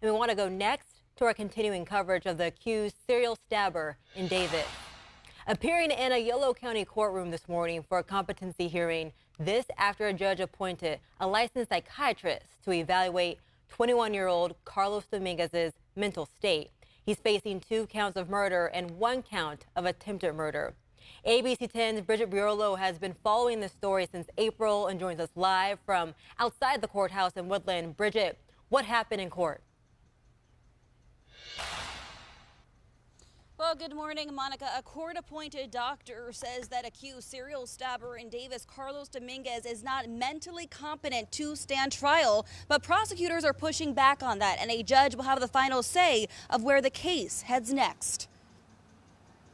And we want to go next to our continuing coverage of the accused serial stabber in Davis. Appearing in a Yolo County courtroom this morning for a competency hearing, this after a judge appointed a licensed psychiatrist to evaluate 21-year-old Carlos Dominguez's mental state. He's facing 2 counts of murder and 1 count of attempted murder. ABC 10's Bridget Briolo has been following this story since April and joins us live from outside the courthouse in Woodland. Bridget, what happened in court? Well, good morning, Monica. A court-appointed doctor says that accused serial stabber in Davis, Carlos Dominguez, is not mentally competent to stand trial, but prosecutors are pushing back on that, and a judge will have the final say of where the case heads next.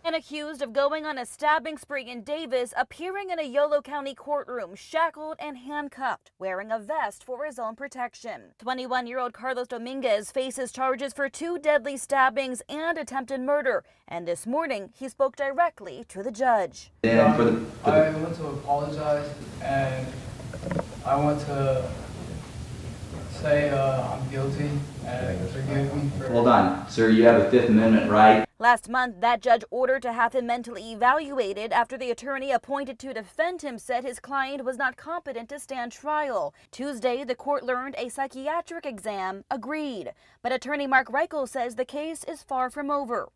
And accused of going on a stabbing spree in Davis, appearing in a Yolo County courtroom, shackled and handcuffed, wearing a vest for his own protection. 21-year-old Carlos Dominguez faces charges for 2 deadly stabbings and attempted murder. And this morning, he spoke directly to the judge. I want to apologize, and I want to say I'm guilty and forgive me for... Hold on, sir, you have a 5th Amendment right. Last month, that judge ordered to have him mentally evaluated after the attorney appointed to defend him said his client was not competent to stand trial. Tuesday, the court learned a psychiatric exam agreed. But attorney Mark Reichel says the case is far from over.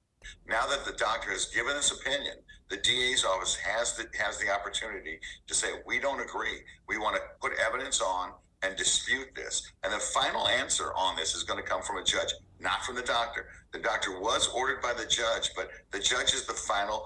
Now that the doctor has given his opinion, the DA's office has the opportunity to say, we don't agree. We want to put evidence on and dispute this. And the final answer on this is going to come from a judge, not from the doctor. The doctor was ordered by the judge, but the judge is the final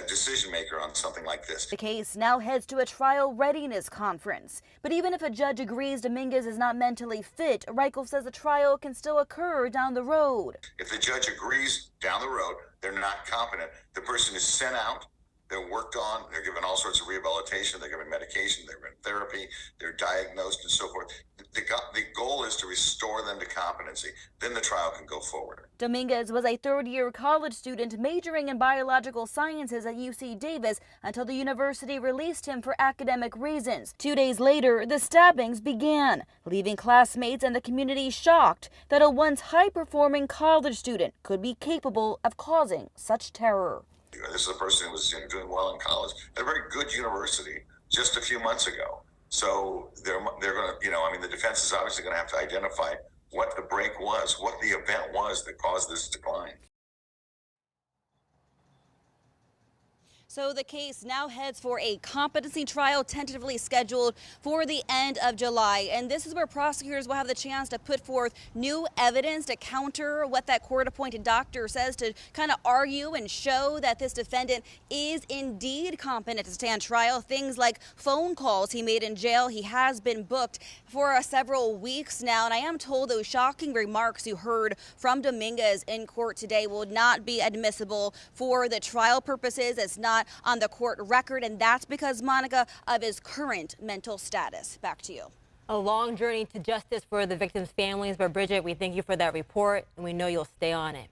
decision maker on something like this. The case now heads to a trial readiness conference. But even if a judge agrees Dominguez is not mentally fit, Reichel says a trial can still occur down the road. If the judge agrees down the road, they're not competent, the person is sent out, they're worked on, they're given all sorts of rehabilitation, they're given medication, they're given therapy, they're diagnosed and so forth. The goal is to restore them to competency. Then the trial can go forward. Dominguez was a 3rd-year college student majoring in biological sciences at UC Davis until the university released him for academic reasons. 2 days later, the stabbings began, leaving classmates and the community shocked that a once high-performing college student could be capable of causing such terror. This is a person who was doing well in college at a very good university just a few months ago. So they're going to, the defense is obviously going to have to identify what the break was, what the event was that caused this decline. So the case now heads for a competency trial tentatively scheduled for the end of July. And this is where prosecutors will have the chance to put forth new evidence to counter what that court-appointed doctor says, to kind of argue and show that this defendant is indeed competent to stand trial. Things like phone calls he made in jail. He has been booked for several weeks now. And I am told those shocking remarks you heard from Dominguez in court today will not be admissible for the trial purposes. It's not on the court record, and that's because, Monica, of his current mental status. Back to you. A long journey to justice for the victims' families, but Bridget, we thank you for that report, and we know you'll stay on it.